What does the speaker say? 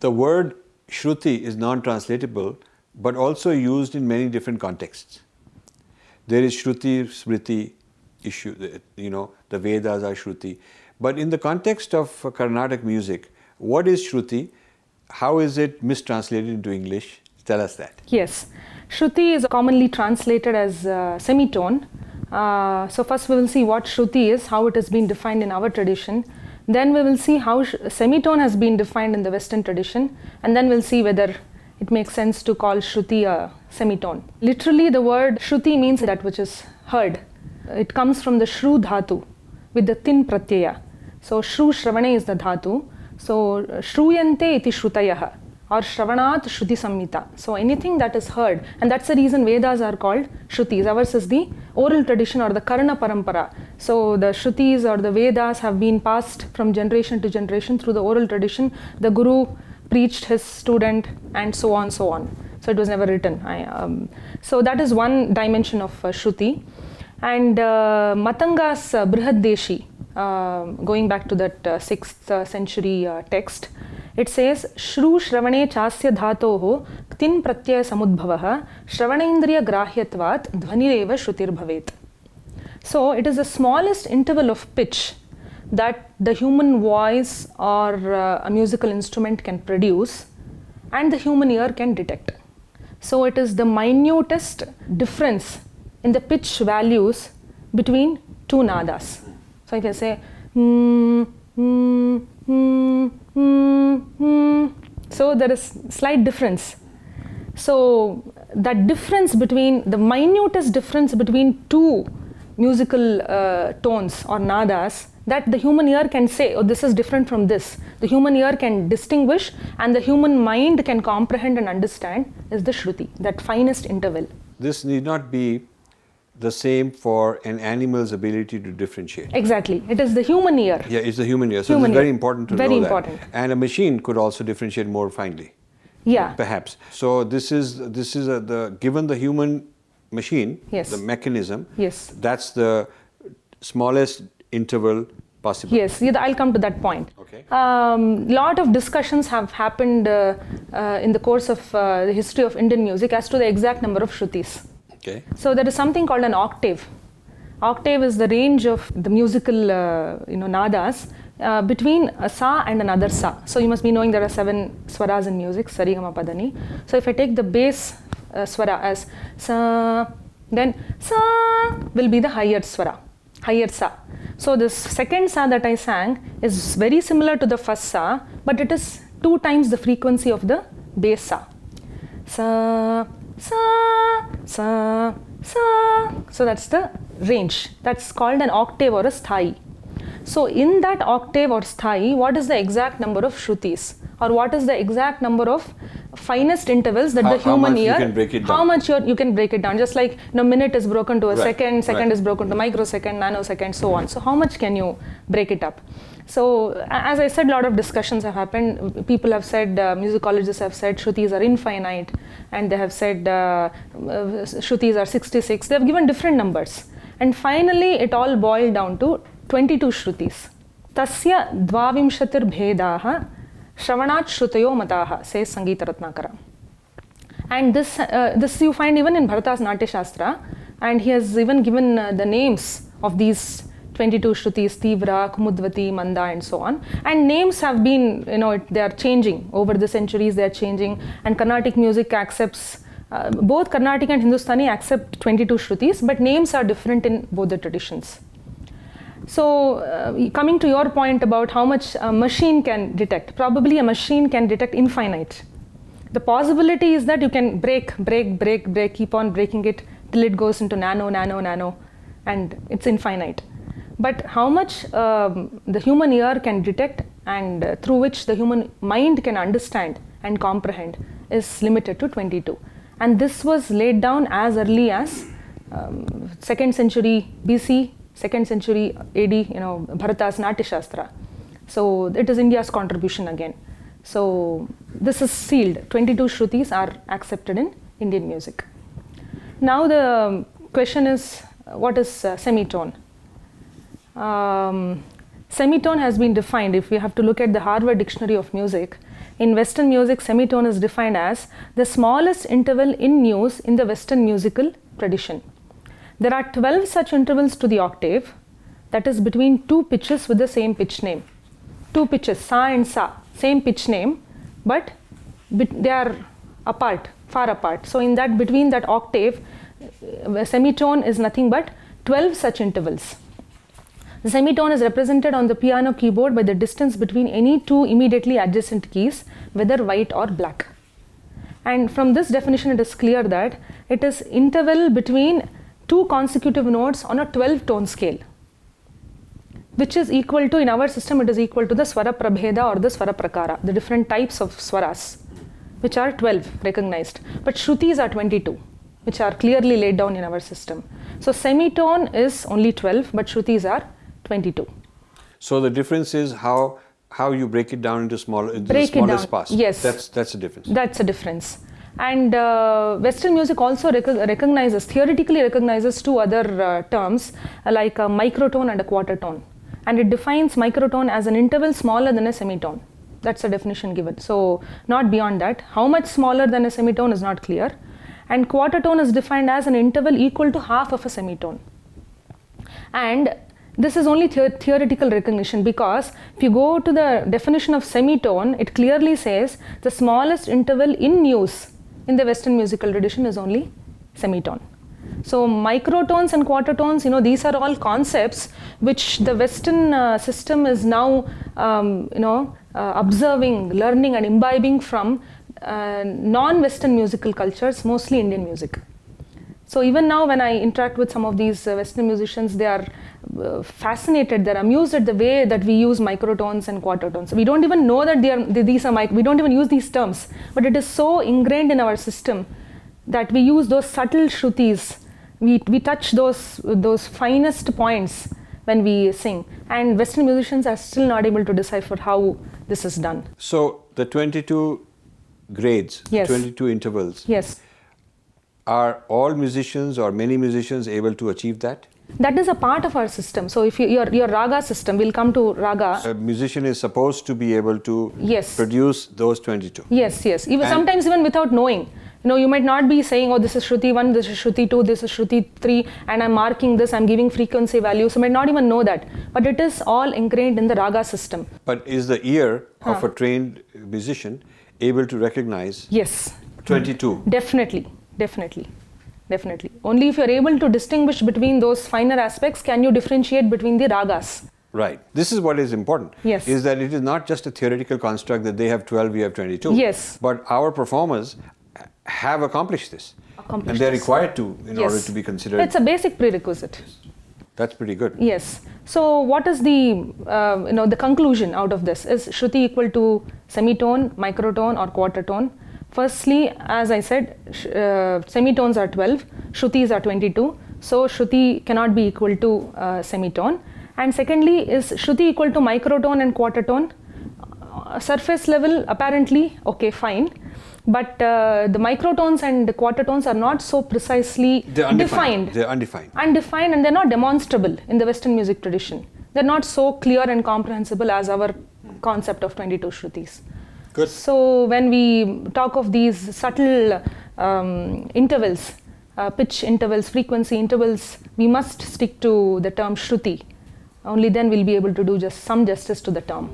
The word Shruti is non-translatable, but also used in many different contexts. There is Shruti, Smriti issue, the Vedas are Shruti. But in the context of Carnatic music, what is Shruti? How is it mistranslated into English? Tell us that. Yes. Shruti is commonly translated as semitone. So first we will see what Shruti is, how it has been defined in our tradition. Then we will see how semitone has been defined in the Western tradition. And then we'll see whether it makes sense to call Shruti a semitone. Literally the word Shruti means that which is heard. It comes from the Shru dhatu with the tin pratyaya. So Shru Shravane is the dhatu. So Shruyante iti Shrutayah or Shravanat Shruti Samhita. So anything that is heard, and that's the reason Vedas are called Shrutis. Ours is the oral tradition or the Karana Parampara. So the Shrutis or the Vedas have been passed from generation to generation through the oral tradition. The Guru preached his student and so on, so on. So it was never written. So that is one dimension of Shruti. And Matanga's Brihaddeshi, going back to that 6th century text, it says Shru Shravane Chasya Dhatoho Tin Pratyaya Samudbhavaha Shravanendriya Grahyatvat Dhvanireva Shrutir Bhavet. So it is the smallest interval of pitch that the human voice or a musical instrument can produce and the human ear can detect. So it is the minutest difference in the pitch values between two nadas. So if I say so there is slight difference. So that difference between, the minutest difference between two musical tones or nadas, that the human ear can say, oh, this is different from this. The human ear can distinguish and the human mind can comprehend and understand is the Shruti, that finest interval. This need not be the same for an animal's ability to differentiate. Exactly. It is the human ear. Yeah, it's the human ear. So it's very important to know that. Very important. And a machine could also differentiate more finely. Yeah. Perhaps. So this is given the human machine, yes, the mechanism, yes, that's the smallest interval possible. Yes, I'll come to that point. Okay. Lot of discussions have happened in the course of the history of Indian music as to the exact number of Shrutis. Okay. So there is something called an octave. Octave is the range of the musical nadas between a sa and another sa. So you must be knowing there are 7 swaras in music, sari gama padani. So if I take the bass swara as sa, then sa will be the higher swara, higher sa. So this second sa that I sang is very similar to the first sa, but it is 2 times the frequency of the bass sa. Sa, sa, sa, sa. So that's the range. That's called an octave or a sthai. So in that octave or sthai, what is the exact number of Shrutis? Or what is the exact number of finest intervals that the human ear, how much you can break it down? Just like minute is broken to a second, second is broken to microsecond, nanosecond, so on. So how much can you break it up? So as I said, a lot of discussions have happened. People have said, musicologists have said Shrutis are infinite, and they have said Shrutis are 66. They have given different numbers. And finally, it all boiled down to 22 Shrutis. Tasya dvavimshatir bhedaha Shravanat Shrutayo Mataha, says Sangeeta Ratnakara. And this you find even in Bharata's Natya Shastra, and he has even given the names of these 22 Shrutis, Tivra, Kumudvati, Manda, and so on. And names have been, they are changing. Over the centuries, they are changing. And Carnatic music accepts, both Carnatic and Hindustani accept 22 Shrutis, but names are different in both the traditions. So coming to your point about how much a machine can detect, probably a machine can detect infinite. The possibility is that you can break, keep on breaking it till it goes into nano, and it's infinite. But how much the human ear can detect and through which the human mind can understand and comprehend is limited to 22. And this was laid down as early as 2nd century BC, 2nd century AD, Bharata's Natya Shastra. So it is India's contribution again. So this is sealed. 22 Shrutis are accepted in Indian music. Now the question is, what is semitone? Semitone has been defined, if we have to look at the Harvard Dictionary of Music, in Western music, semitone is defined as the smallest interval in use in the Western musical tradition. There are 12 such intervals to the octave, that is between two pitches with the same pitch name. Two pitches, sa and sa, same pitch name, but they are apart, far apart. So in that, between that octave, semitone is nothing but 12 such intervals. The semitone is represented on the piano keyboard by the distance between any two immediately adjacent keys, whether white or black. And from this definition, it is clear that it is interval between two consecutive notes on a 12-tone scale, which is equal to, in our system, it is equal to the swara prabheda or the swara prakara, the different types of swaras, which are 12 recognized. But shrutis are 22, which are clearly laid down in our system. So semitone is only 12, but shrutis are 22. So the difference is how you break it down into the smallest parts. Yes, that's the difference. That's a difference. And Western music also theoretically recognizes two other terms, like a microtone and a quarter tone. And it defines microtone as an interval smaller than a semitone. That's a definition given. So not beyond that. How much smaller than a semitone is not clear. And quarter tone is defined as an interval equal to half of a semitone. And this is only theoretical recognition, because if you go to the definition of semitone, it clearly says the smallest interval in use in the Western musical tradition is only semitone. So microtones and quartertones, these are all concepts which the Western system is now, observing, learning and imbibing from non-Western musical cultures, mostly Indian music. So even now when I interact with some of these Western musicians, they are fascinated, they're amused at the way that we use microtones and quartertones. We don't even know that these are we don't even use these terms, but it is so ingrained in our system that we use those subtle shrutis. We touch those finest points when we sing, and Western musicians are still not able to decipher how this is done. So the 22 grades, yes. 22 intervals. Yes. Are all musicians or many musicians able to achieve that? That is a part of our system. So if your raga system, we'll come to raga. A musician is supposed to be able to yes. produce those 22. Yes. Sometimes even without knowing. You might not be saying, oh, this is Shruti 1, this is Shruti 2, this is Shruti 3, and I'm marking this, I'm giving frequency values. So you might not even know that. But it is all ingrained in the raga system. But is the ear of a trained musician able to recognize yes. 22? Definitely. Only if you're able to distinguish between those finer aspects can you differentiate between the ragas. Right. This is what is important. Yes. Is that it is not just a theoretical construct that they have 12, we have 22. Yes. But our performers have accomplished this. And they're required to in order to be considered. It's a basic prerequisite. That's pretty good. Yes. So what is the conclusion out of this? Is Shruti equal to semitone, microtone or quarter tone? Firstly, as I said, semitones are 12, Shrutis are 22. So Shruti cannot be equal to semitone. And secondly, is Shruti equal to microtone and quarter tone? Surface level, apparently, okay, fine. But the microtones and the quartertones are not so precisely defined. They're undefined. Undefined, and they're not demonstrable in the Western music tradition. They're not so clear and comprehensible as our concept of 22 Shrutis. Good. So when we talk of these subtle intervals, pitch intervals, frequency intervals, we must stick to the term Shruti. Only then we'll be able to do just some justice to the term.